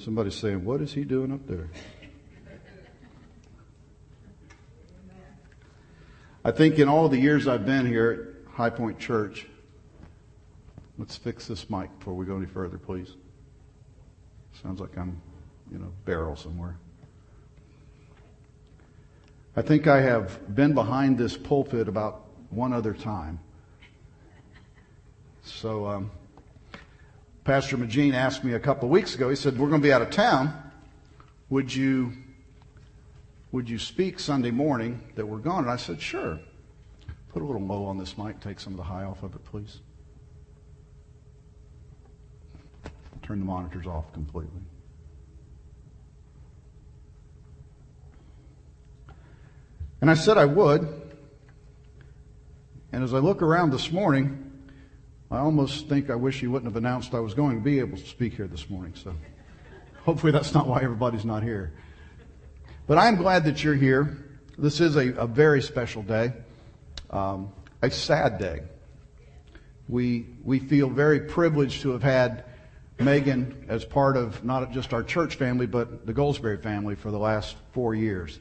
Somebody's saying, what is he doing up there? I think in all the years I've been here at High Point Church, let's fix this mic before we go any further, please. Sounds like I'm, barrel somewhere. I think I have been behind this pulpit about one other time. So, Pastor Magine asked me a couple of weeks ago, he said, we're going to be out of town. Would you speak Sunday morning that we're gone? And I said, sure. Put a little low on this mic. Take some of the high off of it, please. Turn the monitors off completely. And I said I would. And as I look around this morning, I almost think I wish he wouldn't have announced I was going to be able to speak here this morning. So hopefully that's not why everybody's not here. But I'm glad that you're here. This is a very special day, a sad day. We feel very privileged to have had Megan as part of not just our church family, but the Goldsberry family for the last 4 years.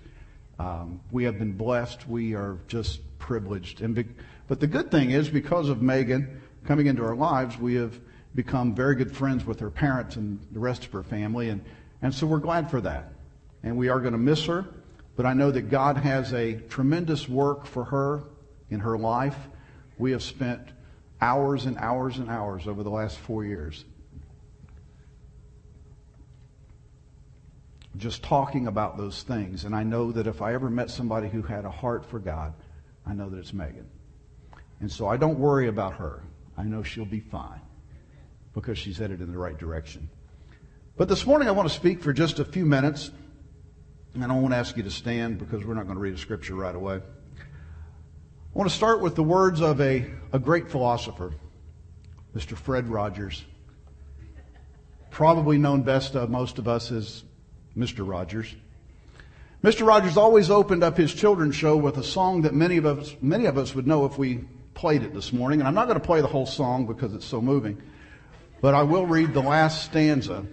We have been blessed. We are just privileged. But the good thing is, because of Megan coming into our lives, we have become very good friends with her parents and the rest of her family. And so we're glad for that. And we are going to miss her. But I know that God has a tremendous work for her in her life. We have spent hours and hours and hours over the last 4 years just talking about those things. And I know that if I ever met somebody who had a heart for God, I know that it's Megan. And so I don't worry about her. I know she'll be fine because she's headed in the right direction. But this morning I want to speak for just a few minutes. And I won't ask you to stand because we're not going to read a scripture right away. I want to start with the words of a great philosopher, Mr. Fred Rogers. Probably known best of most of us as Mr. Rogers. Mr. Rogers always opened up his children's show with a song that many of us would know if we played it this morning. And I'm not going to play the whole song because it's so moving, but I will read the last stanza.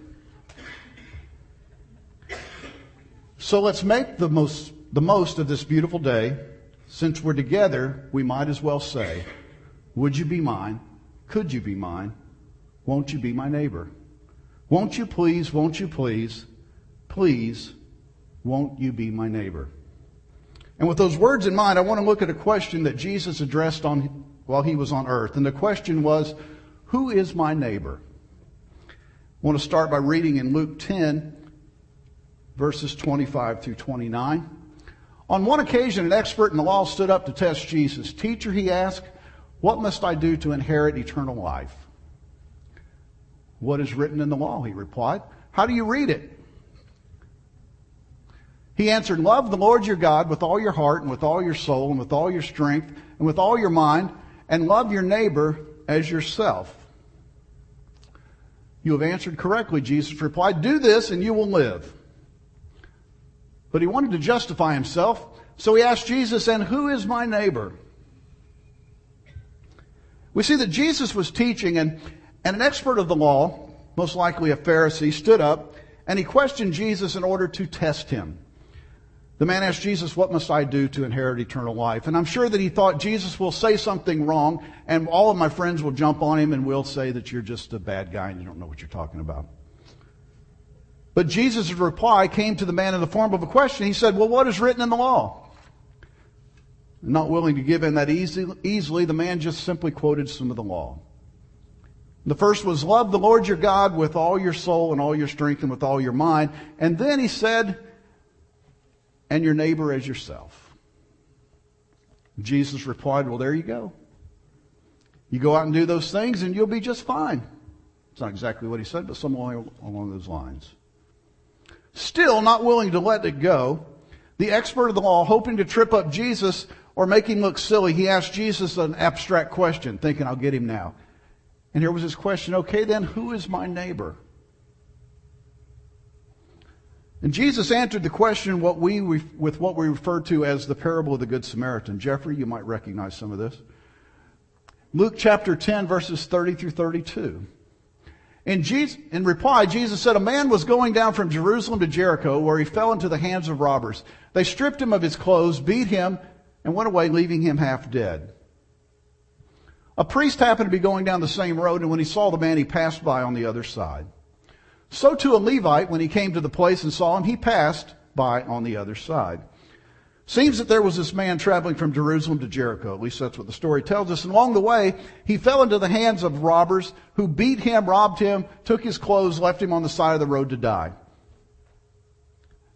So let's make the most of this beautiful day. Since we're together, we might as well say, would you be mine? Could you be mine? Won't you be my neighbor? Won't you please, please, won't you be my neighbor? And with those words in mind, I want to look at a question that Jesus addressed while he was on earth. And the question was, who is my neighbor? I want to start by reading in Luke 10, verses 25 through 29. On one occasion, an expert in the law stood up to test Jesus. Teacher, he asked, what must I do to inherit eternal life? What is written in the law? He replied. How do you read it? He answered, love the Lord your God with all your heart and with all your soul and with all your strength and with all your mind, and love your neighbor as yourself. You have answered correctly, Jesus replied. Do this and you will live. But he wanted to justify himself, so he asked Jesus, and who is my neighbor? We see that Jesus was teaching, and an expert of the law, most likely a Pharisee, stood up, and he questioned Jesus in order to test him. The man asked Jesus, what must I do to inherit eternal life? And I'm sure that he thought Jesus will say something wrong, and all of my friends will jump on him and will say that you're just a bad guy and you don't know what you're talking about. But Jesus' reply came to the man in the form of a question. He said, well, what is written in the law? Not willing to give in that easily, the man just simply quoted some of the law. The first was, love the Lord your God with all your soul and all your strength and with all your mind. And then he said, and your neighbor as yourself. Jesus replied, well, there you go. You go out and do those things and you'll be just fine. It's not exactly what he said, but somewhere along those lines. Still not willing to let it go, the expert of the law, hoping to trip up Jesus or make him look silly, he asked Jesus an abstract question, thinking, I'll get him now. And here was his question, okay then, who is my neighbor? And Jesus answered the question with what we refer to as the parable of the Good Samaritan. Jeffrey, you might recognize some of this. Luke chapter 10, verses 30 through 32. In reply, Jesus said, a man was going down from Jerusalem to Jericho, where he fell into the hands of robbers. They stripped him of his clothes, beat him, and went away, leaving him half dead. A priest happened to be going down the same road, and when he saw the man, he passed by on the other side. So too a Levite, when he came to the place and saw him, he passed by on the other side. Seems that there was this man traveling from Jerusalem to Jericho. At least that's what the story tells us. And along the way, he fell into the hands of robbers who beat him, robbed him, took his clothes, left him on the side of the road to die.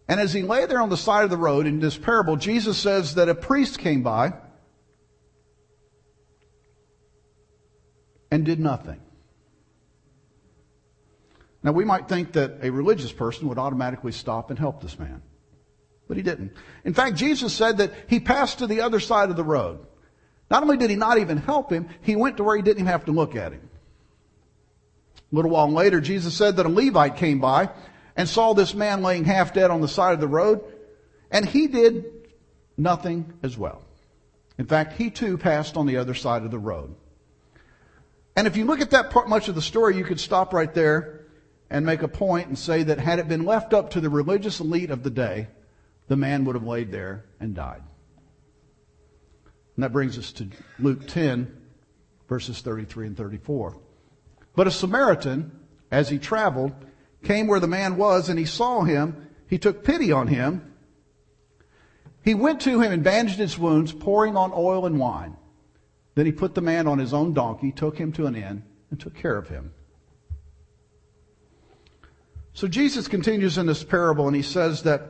And as he lay there on the side of the road in this parable, Jesus says that a priest came by and did nothing. Now we might think that a religious person would automatically stop and help this man. But he didn't. In fact, Jesus said that he passed to the other side of the road. Not only did he not even help him, he went to where he didn't even have to look at him. A little while later, Jesus said that a Levite came by and saw this man laying half dead on the side of the road, and he did nothing as well. In fact, he too passed on the other side of the road. And if you look at that part much of the story, you could stop right there and make a point and say that had it been left up to the religious elite of the day, the man would have laid there and died. And that brings us to Luke 10, verses 33 and 34. But a Samaritan, as he traveled, came where the man was, and he saw him. He took pity on him. He went to him and bandaged his wounds, pouring on oil and wine. Then he put the man on his own donkey, took him to an inn, and took care of him. So Jesus continues in this parable, and he says that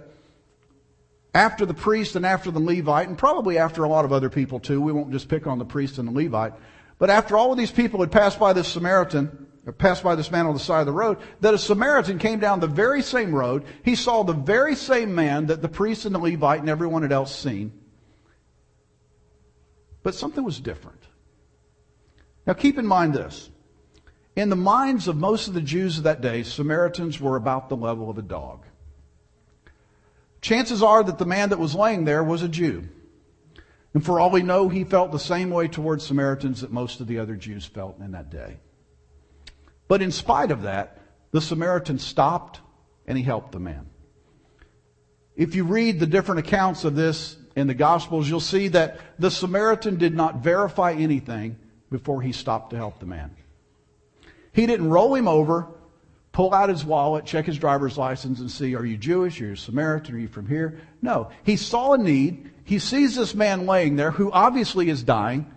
after the priest and after the Levite, and probably after a lot of other people too, we won't just pick on the priest and the Levite, but after all of these people had passed by this Samaritan, or passed by this man on the side of the road, that a Samaritan came down the very same road. He saw the very same man that the priest and the Levite and everyone had else seen. But something was different. Now keep in mind this. In the minds of most of the Jews of that day, Samaritans were about the level of a dog. Chances are that the man that was laying there was a Jew. And for all we know, he felt the same way towards Samaritans that most of the other Jews felt in that day. But in spite of that, the Samaritan stopped and he helped the man. If you read the different accounts of this in the Gospels, you'll see that the Samaritan did not verify anything before he stopped to help the man. He didn't roll him over, pull out his wallet, check his driver's license and see, are you Jewish? Are you Samaritan? Are you from here? No. He saw a need. He sees this man laying there who obviously is dying.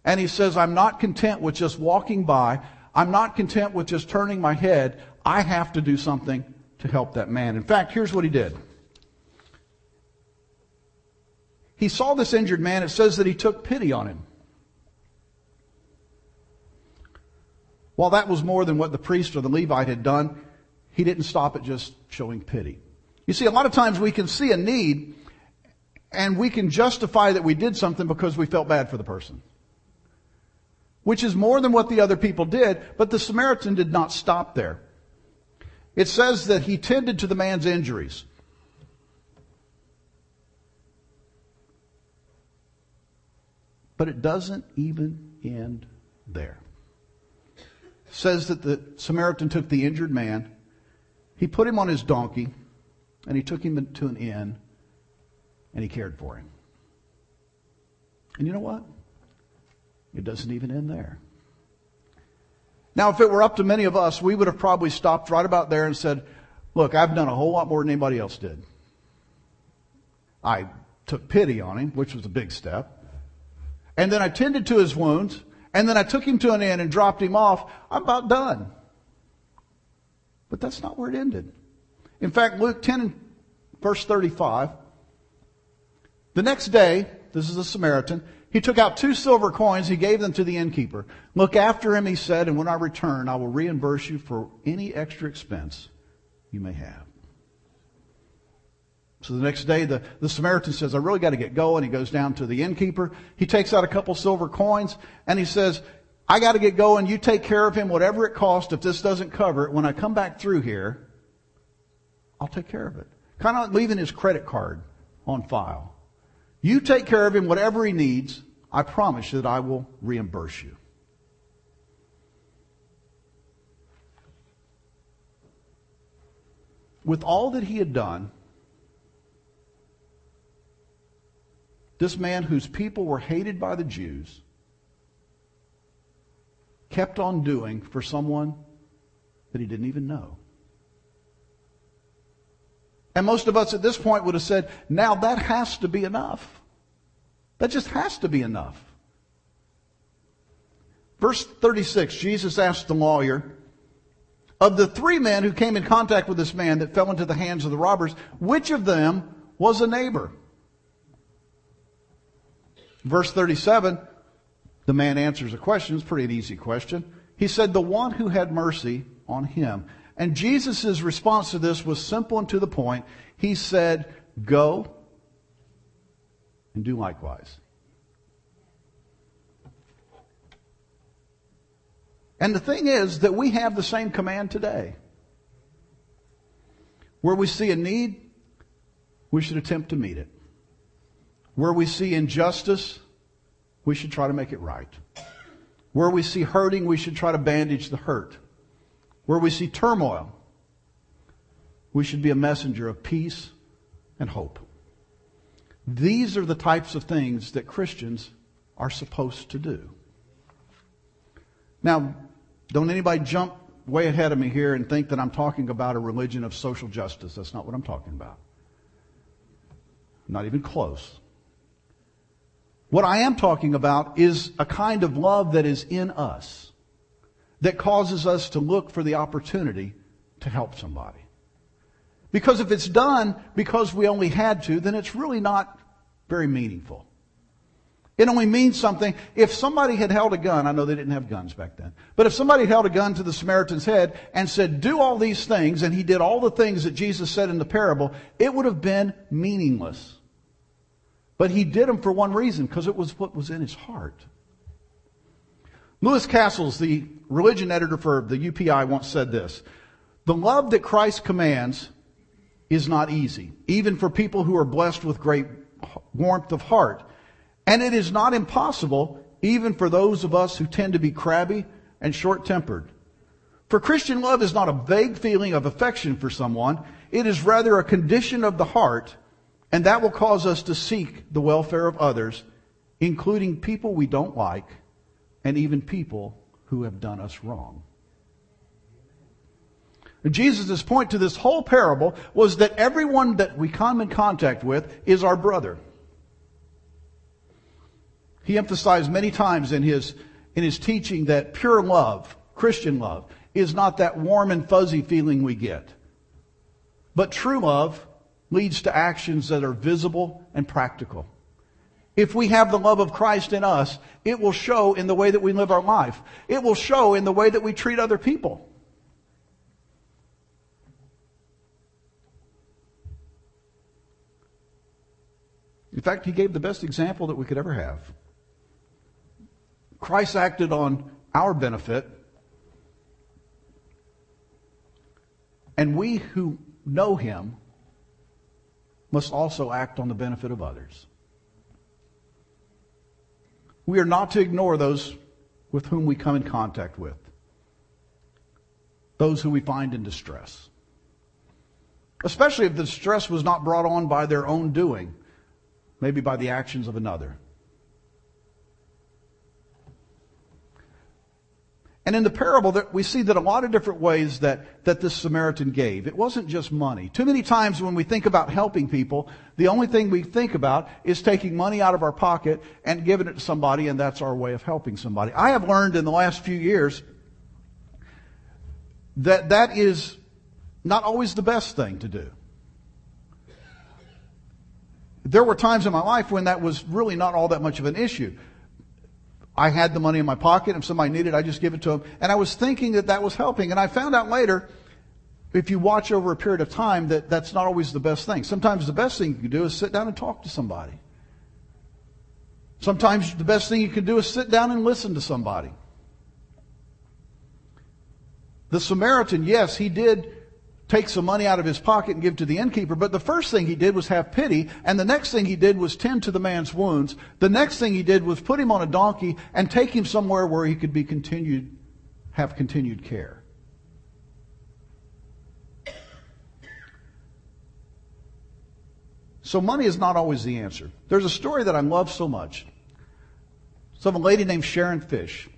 And he says, I'm not content with just walking by. I'm not content with just turning my head. I have to do something to help that man. In fact, here's what he did. He saw this injured man. It says that he took pity on him. While that was more than what the priest or the Levite had done, he didn't stop at just showing pity. You see, a lot of times we can see a need and we can justify that we did something because we felt bad for the person, which is more than what the other people did, but the Samaritan did not stop there. It says that he tended to the man's injuries. But it doesn't even end there. It says that the Samaritan took the injured man, he put him on his donkey, and he took him to an inn, and he cared for him. And you know what? It doesn't even end there. Now, if it were up to many of us, we would have probably stopped right about there and said, look, I've done a whole lot more than anybody else did. I took pity on him, which was a big step. And then I tended to his wounds. And then I took him to an inn and dropped him off. I'm about done. But that's not where it ended. In fact, Luke 10, verse 35. The next day, this is a Samaritan, he took out 2 silver coins. He gave them to the innkeeper. Look after him, he said, and when I return, I will reimburse you for any extra expense you may have. So the next day, the Samaritan says, I really got to get going. He goes down to the innkeeper. He takes out a couple silver coins, and he says, I got to get going. You take care of him, whatever it costs. If this doesn't cover it, when I come back through here, I'll take care of it. Kind of like leaving his credit card on file. You take care of him, whatever he needs. I promise you that I will reimburse you. with all that he had done, this man whose people were hated by the Jews kept on doing for someone that he didn't even know. And most of us at this point would have said, now that has to be enough. That just has to be enough. Verse 36, Jesus asked the lawyer, of the 3 men who came in contact with this man that fell into the hands of the robbers, which of them was a neighbor? Verse 37, the man answers a question. It's pretty an easy question. He said, the one who had mercy on him. And Jesus' response to this was simple and to the point. He said, go and do likewise. And the thing is that we have the same command today. Where we see a need, we should attempt to meet it. Where we see injustice, we should try to make it right. Where we see hurting, we should try to bandage the hurt. Where we see turmoil, we should be a messenger of peace and hope. These are the types of things that Christians are supposed to do. Now, don't anybody jump way ahead of me here and think that I'm talking about a religion of social justice. That's not what I'm talking about. Not even close. What I am talking about is a kind of love that is in us, that causes us to look for the opportunity to help somebody. Because if it's done because we only had to, then it's really not very meaningful. It only means something if somebody had held a gun. I know they didn't have guns back then. But if somebody held a gun to the Samaritan's head and said, do all these things, and he did all the things that Jesus said in the parable, it would have been meaningless. But he did them for one reason, because it was what was in his heart. Lewis Castles, the religion editor for the UPI, once said this: the love that Christ commands is not easy, even for people who are blessed with great warmth of heart. And it is not impossible, even for those of us who tend to be crabby and short-tempered. For Christian love is not a vague feeling of affection for someone. It is rather a condition of the heart, and that will cause us to seek the welfare of others, including people we don't like, and even people who have done us wrong. Jesus' point to this whole parable was that everyone that we come in contact with is our brother. He emphasized many times in his teaching that pure love, Christian love, is not that warm and fuzzy feeling we get. But true love leads to actions that are visible and practical. If we have the love of Christ in us, it will show in the way that we live our life. It will show in the way that we treat other people. In fact, he gave the best example that we could ever have. Christ acted on our benefit, and we who know him must also act on the benefit of others. We are not to ignore those with whom we come in contact with, those who we find in distress, especially if the distress was not brought on by their own doing, maybe by the actions of another. And in the parable, we see that a lot of different ways that this Samaritan gave. It wasn't just money. Too many times when we think about helping people, the only thing we think about is taking money out of our pocket and giving it to somebody, and that's our way of helping somebody. I have learned in the last few years that that is not always the best thing to do. There were times in my life when that was really not all that much of an issue. I had the money in my pocket. If somebody needed it, I just give it to them. And I was thinking that that was helping. And I found out later, if you watch over a period of time, that that's not always the best thing. Sometimes the best thing you can do is sit down and talk to somebody. Sometimes the best thing you can do is sit down and listen to somebody. The Samaritan, yes, he did take some money out of his pocket and give to the innkeeper, but the first thing he did was have pity, and the next thing he did was tend to the man's wounds. The next thing he did was put him on a donkey and take him somewhere where he could be have continued care. So money is not always the answer. There's a story that I love so much. It's of a lady named Sharon Fish.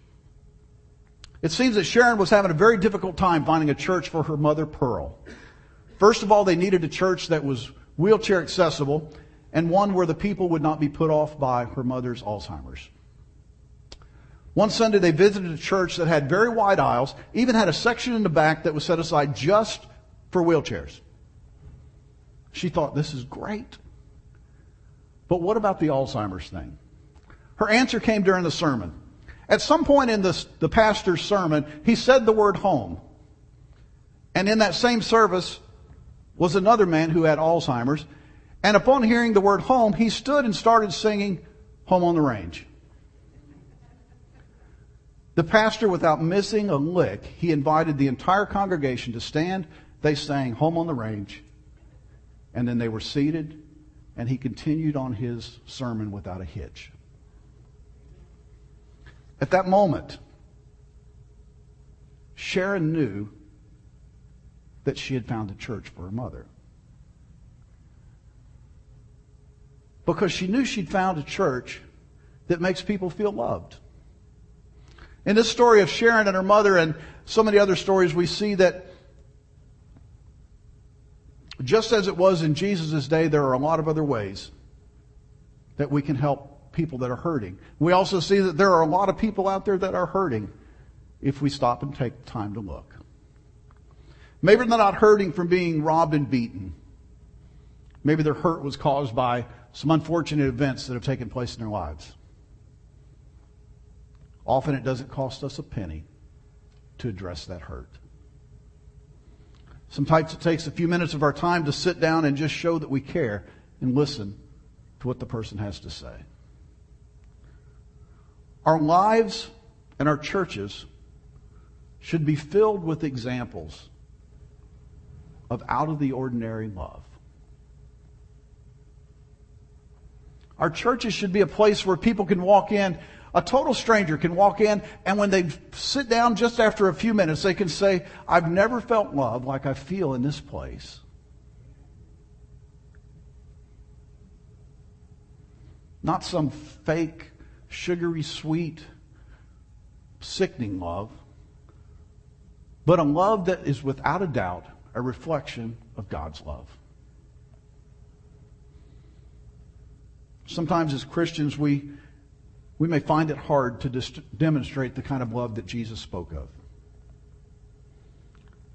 It seems that Sharon was having a very difficult time finding a church for her mother, Pearl. First of all, they needed a church that was wheelchair accessible and one where the people would not be put off by her mother's Alzheimer's. One Sunday, they visited a church that had very wide aisles, even had a section in the back that was set aside just for wheelchairs. She thought, this is great. But what about the Alzheimer's thing? Her answer came during the sermon. At some point in the pastor's sermon, he said the word home. And in that same service was another man who had Alzheimer's. And upon hearing the word home, he stood and started singing Home on the Range. The pastor, without missing a lick, he invited the entire congregation to stand. They sang Home on the Range. And then they were seated, and he continued on his sermon without a hitch. At that moment, Sharon knew that she had found a church for her mother. Because she knew she'd found a church that makes people feel loved. In this story of Sharon and her mother and so many other stories, we see that just as it was in Jesus' day, there are a lot of other ways that we can help people that are hurting. We also see that there are a lot of people out there that are hurting if we stop and take time to look. Maybe they're not hurting from being robbed and beaten. Maybe their hurt was caused by some unfortunate events that have taken place in their lives. Often it doesn't cost us a penny to address that hurt. Sometimes it takes a few minutes of our time to sit down and just show that we care and listen to what the person has to say. Our lives and our churches should be filled with examples of out-of-the-ordinary love. Our churches should be a place where people can walk in, a total stranger can walk in, and when they sit down just after a few minutes, they can say, I've never felt love like I feel in this place. Not some fake, sugary, sweet, sickening love, but a love that is without a doubt a reflection of God's love. Sometimes as Christians, we may find it hard to demonstrate the kind of love that Jesus spoke of.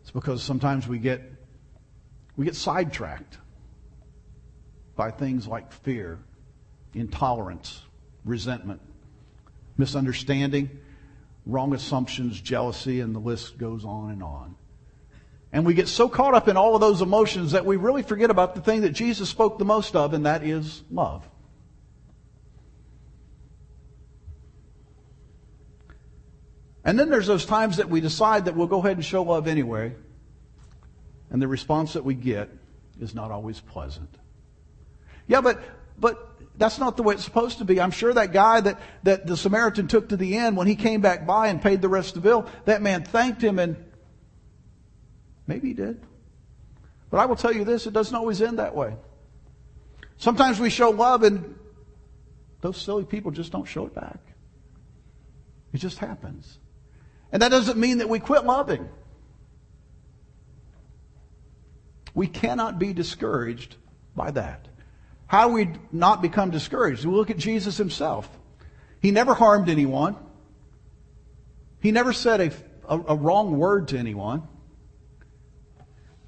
It's because sometimes we get sidetracked by things like fear, intolerance, resentment, misunderstanding, wrong assumptions, jealousy, and the list goes on and on. And we get so caught up in all of those emotions that we really forget about the thing that Jesus spoke the most of, and that is love. And then there's those times that we decide that we'll go ahead and show love anyway, and the response that we get is not always pleasant. Yeah, but that's not the way it's supposed to be. I'm sure that guy that the Samaritan took to the inn, when he came back by and paid the rest of the bill, that man thanked him, and maybe he did. But I will tell you this, it doesn't always end that way. Sometimes we show love and those silly people just don't show it back. It just happens. And that doesn't mean that we quit loving. We cannot be discouraged by that. How do we not become discouraged? We look at Jesus himself. He never harmed anyone. He never said a wrong word to anyone.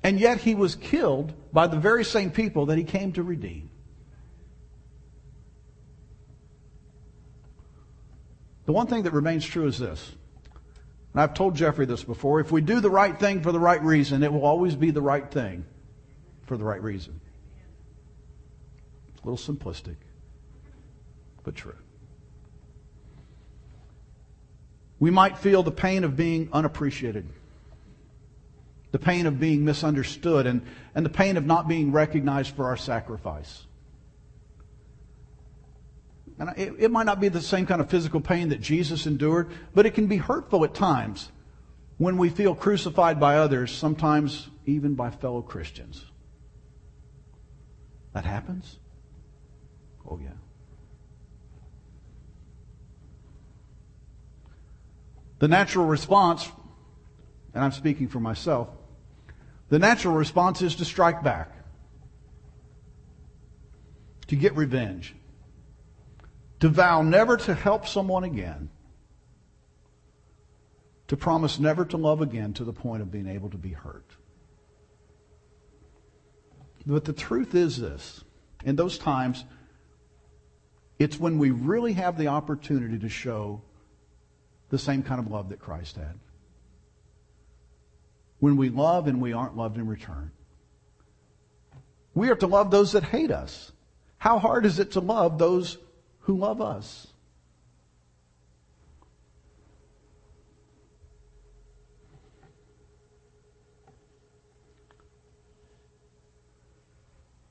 And yet he was killed by the very same people that he came to redeem. The one thing that remains true is this. And I've told Jeffrey this before. If we do the right thing for the right reason, it will always be the right thing for the right reason. A little simplistic, but true. We might feel the pain of being unappreciated, the pain of being misunderstood, and the pain of not being recognized for our sacrifice. And it might not be the same kind of physical pain that Jesus endured, but it can be hurtful at times when we feel crucified by others, sometimes even by fellow Christians. That happens? Oh, yeah. The natural response, and I'm speaking for myself, the natural response is to strike back, to get revenge, to vow never to help someone again, to promise never to love again to the point of being able to be hurt. But the truth is this, in those times, it's when we really have the opportunity to show the same kind of love that Christ had. When we love and we aren't loved in return. We are to love those that hate us. How hard is it to love those who love us?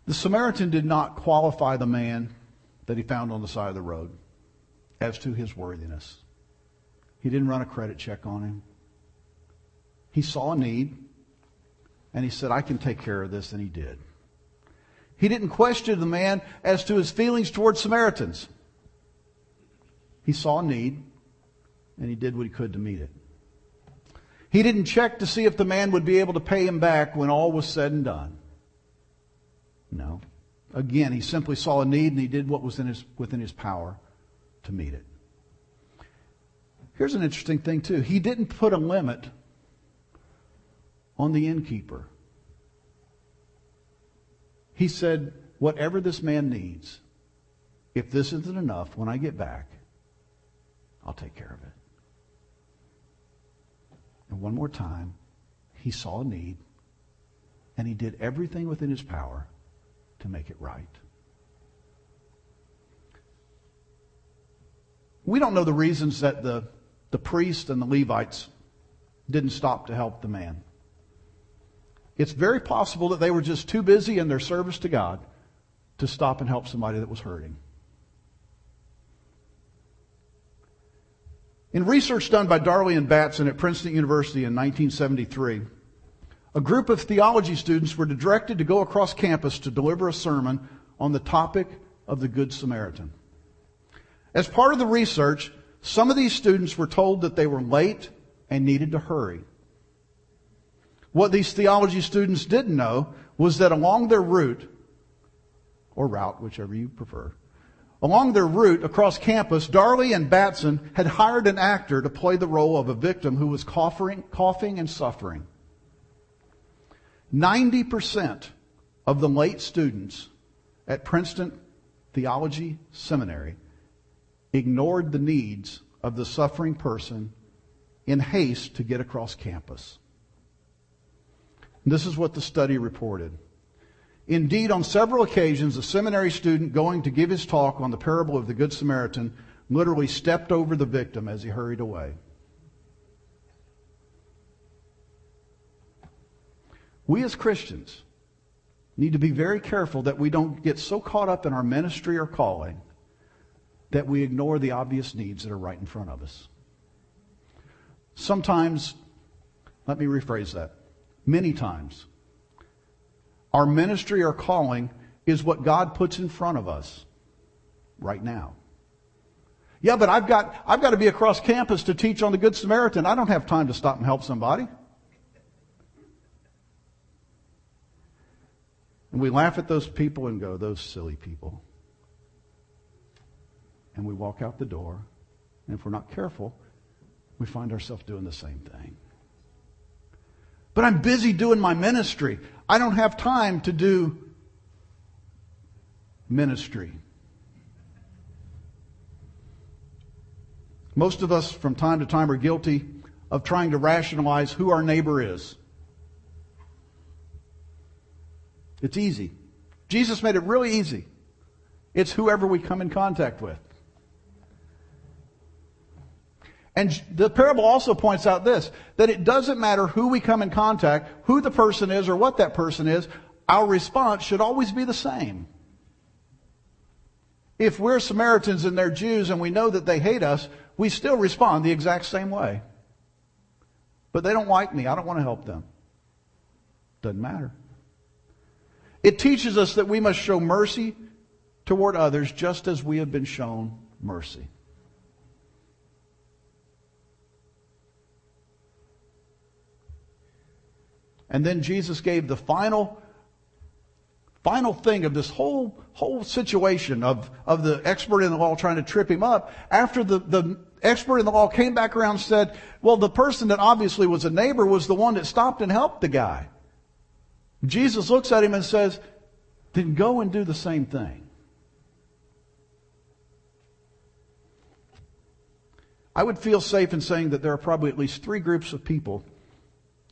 The Samaritan did not qualify the man that he found on the side of the road as to his worthiness. He didn't run a credit check on him. He saw a need, and he said, I can take care of this, and he did. He didn't question the man as to his feelings towards Samaritans. He saw a need, and he did what he could to meet it. He didn't check to see if the man would be able to pay him back when all was said and done. No. Again, he simply saw a need, and he did what was within his power to meet it. Here's an interesting thing, too. He didn't put a limit on the innkeeper. He said, whatever this man needs, if this isn't enough, when I get back, I'll take care of it. And one more time, he saw a need, and he did everything within his power to make it right. We don't know the reasons that the priests and the Levites didn't stop to help the man. It's very possible that they were just too busy in their service to God to stop and help somebody that was hurting. In research done by Darley and Batson at Princeton University in 1973, a group of theology students were directed to go across campus to deliver a sermon on the topic of the Good Samaritan. As part of the research, some of these students were told that they were late and needed to hurry. What these theology students didn't know was that along their route, or route, whichever you prefer, along their route across campus, Darley and Batson had hired an actor to play the role of a victim who was coughing and suffering. 90% of the late students at Princeton Theology Seminary ignored the needs of the suffering person in haste to get across campus. This is what the study reported. Indeed, on several occasions, a seminary student going to give his talk on the parable of the Good Samaritan literally stepped over the victim as he hurried away. We as Christians need to be very careful that we don't get so caught up in our ministry or calling that we ignore the obvious needs that are right in front of us. Sometimes, let me rephrase that, many times, our ministry or calling is what God puts in front of us right now. Yeah, but I've got to be across campus to teach on the Good Samaritan. I don't have time to stop and help somebody. And we laugh at those people and go, those silly people. And we walk out the door, and if we're not careful, we find ourselves doing the same thing. But I'm busy doing my ministry. I don't have time to do ministry. Most of us from time to time are guilty of trying to rationalize who our neighbor is. It's easy. Jesus made it really easy. It's whoever we come in contact with. And the parable also points out this, that it doesn't matter who we come in contact, who the person is or what that person is, our response should always be the same. If we're Samaritans and they're Jews and we know that they hate us, we still respond the exact same way. But they don't like me. I don't want to help them. Doesn't matter. It teaches us that we must show mercy toward others just as we have been shown mercy. And then Jesus gave the final thing of this whole situation of the expert in the law trying to trip him up. After the expert in the law came back around and said, well, the person that obviously was a neighbor was the one that stopped and helped the guy. Jesus looks at him and says, then go and do the same thing. I would feel safe in saying that there are probably at least three groups of people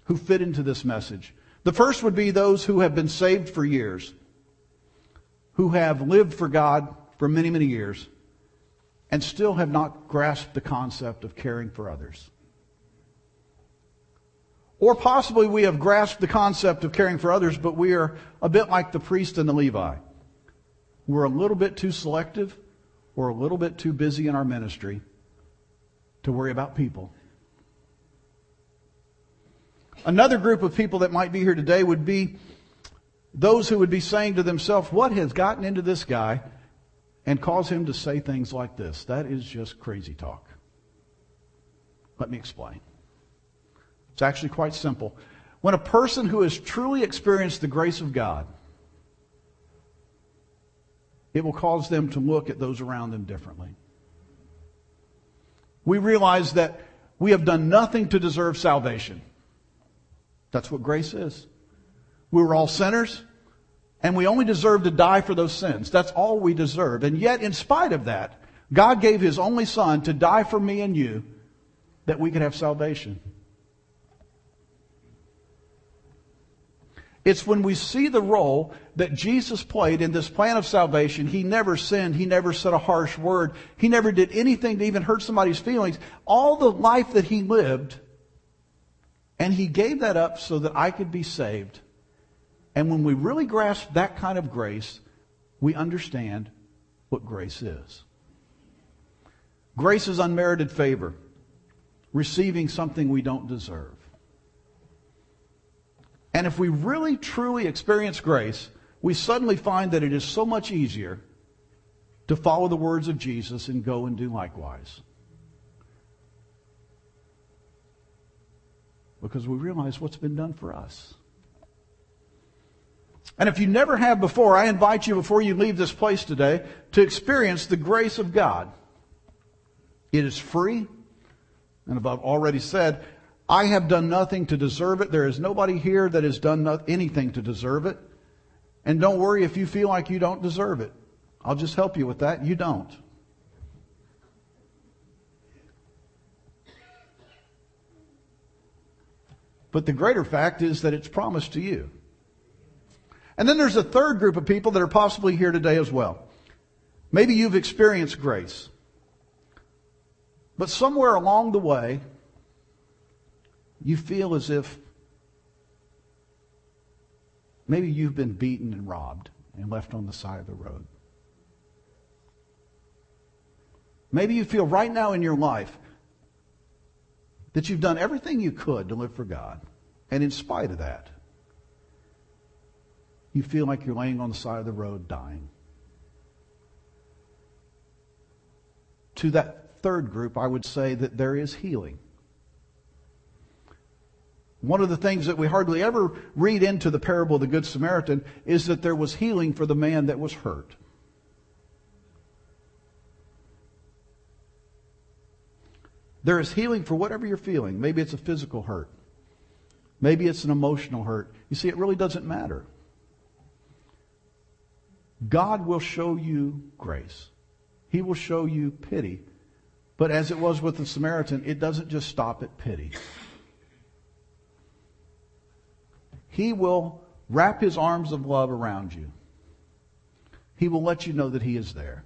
who fit into this message. The first would be those who have been saved for years, who have lived for God for many, many years, and still have not grasped the concept of caring for others. Or possibly we have grasped the concept of caring for others, but we are a bit like the priest and the Levi. We're a little bit too selective or a little bit too busy in our ministry to worry about people. Another group of people that might be here today would be those who would be saying to themselves, what has gotten into this guy and caused him to say things like this? That is just crazy talk. Let me explain. It's actually quite simple. When a person who has truly experienced the grace of God, it will cause them to look at those around them differently. We realize that we have done nothing to deserve salvation. That's what grace is. We were all sinners, and we only deserve to die for those sins. That's all we deserve. And yet, in spite of that, God gave His only Son to die for me and you that we could have salvation. It's when we see the role that Jesus played in this plan of salvation. He never sinned. He never said a harsh word. He never did anything to even hurt somebody's feelings. All the life that He lived, and He gave that up so that I could be saved. And when we really grasp that kind of grace, we understand what grace is. Grace is unmerited favor, receiving something we don't deserve. And if we really, truly experience grace, we suddenly find that it is so much easier to follow the words of Jesus and go and do likewise. Because we realize what's been done for us. And if you never have before, I invite you before you leave this place today to experience the grace of God. It is free. And as I've already said, I have done nothing to deserve it. There is nobody here that has done anything to deserve it. And don't worry if you feel like you don't deserve it. I'll just help you with that. You don't. But the greater fact is that it's promised to you. And then there's a third group of people that are possibly here today as well. Maybe you've experienced grace. But somewhere along the way, you feel as if maybe you've been beaten and robbed and left on the side of the road. Maybe you feel right now in your life that you've done everything you could to live for God. And in spite of that, you feel like you're laying on the side of the road dying. To that third group, I would say that there is healing. One of the things that we hardly ever read into the parable of the Good Samaritan is that there was healing for the man that was hurt. There is healing for whatever you're feeling. Maybe it's a physical hurt. Maybe it's an emotional hurt. You see, it really doesn't matter. God will show you grace. He will show you pity. But as it was with the Samaritan, it doesn't just stop at pity. He will wrap His arms of love around you. He will let you know that He is there.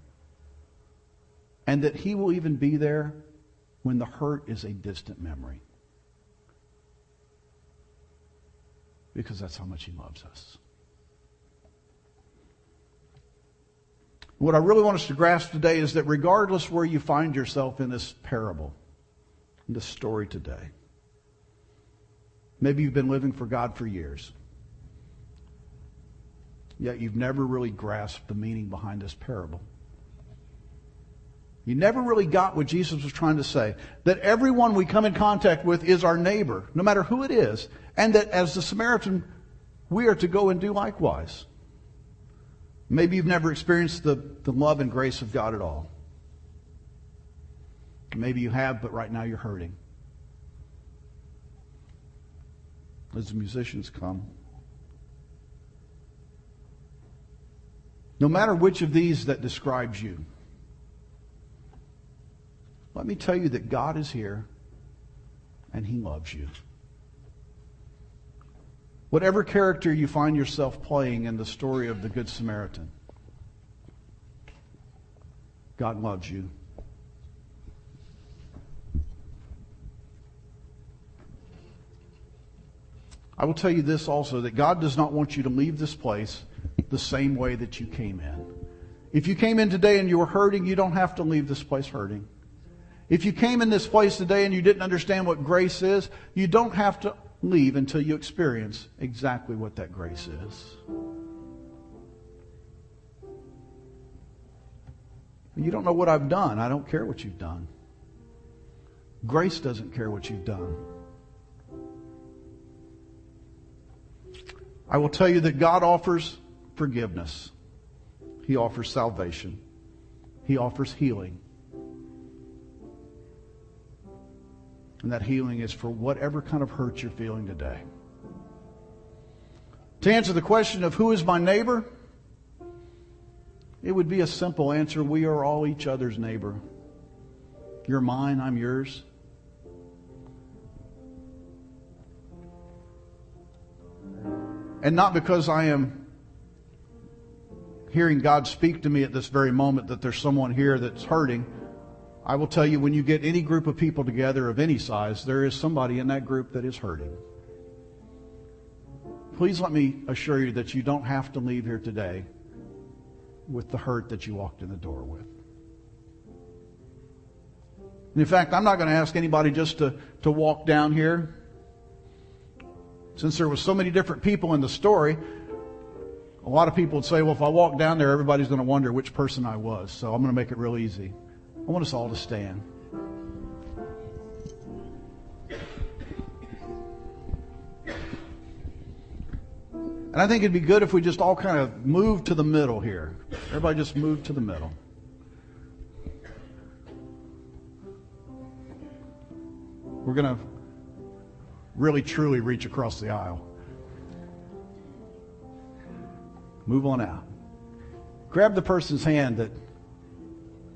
And that He will even be there when the hurt is a distant memory. Because that's how much He loves us. What I really want us to grasp today is that regardless where you find yourself in this parable, in this story today, maybe you've been living for God for years. yet you've never really grasped the meaning behind this parable. You never really got what Jesus was trying to say. That everyone we come in contact with is our neighbor, no matter who it is. And that as the Samaritan, we are to go and do likewise. Maybe you've never experienced the love and grace of God at all. Maybe you have, but right now you're hurting. As the musicians come. No matter which of these that describes you, let me tell you that God is here and He loves you. Whatever character you find yourself playing in the story of the Good Samaritan, God loves you. I will tell you this also, that God does not want you to leave this place the same way that you came in. If you came in today and you were hurting, you don't have to leave this place hurting. If you came in this place today and you didn't understand what grace is, you don't have to leave until you experience exactly what that grace is. You don't know what I've done. I don't care what you've done. Grace doesn't care what you've done. I will tell you that God offers forgiveness. He offers salvation. He offers healing. And that healing is for whatever kind of hurt you're feeling today. To answer the question of who is my neighbor, it would be a simple answer. We are all each other's neighbor. You're mine, I'm yours. And not because I am hearing God speak to me at this very moment that there's someone here that's hurting. I will tell you, when you get any group of people together of any size, there is somebody in that group that is hurting. Please let me assure you that you don't have to leave here today with the hurt that you walked in the door with. And in fact, I'm not going to ask anybody just to walk down here. Since there was so many different people in the story, a lot of people would say, well, if I walk down there, everybody's going to wonder which person I was. So I'm going to make it real easy. I want us all to stand. And I think it'd be good if we just all kind of move to the middle here. Everybody just move to the middle. We're going to really truly reach across the aisle. Move on out. Grab the person's hand that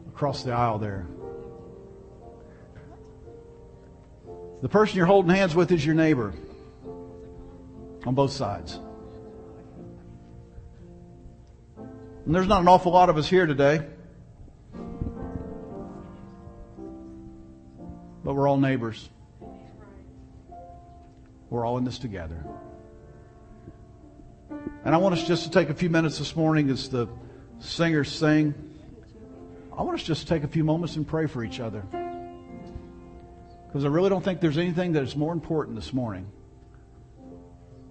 across the aisle there. The person you're holding hands with is your neighbor on both sides. And there's not an awful lot of us here today, but we're all neighbors. We're all in this together. And I want us just to take a few minutes this morning as the singers sing. I want us just to take a few moments and pray for each other. Because I really don't think there's anything that is more important this morning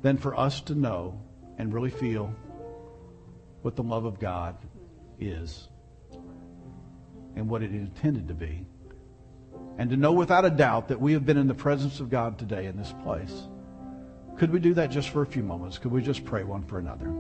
than for us to know and really feel what the love of God is and what it is intended to be. And to know without a doubt that we have been in the presence of God today in this place. Could we do that just for a few moments? Could we just pray one for another?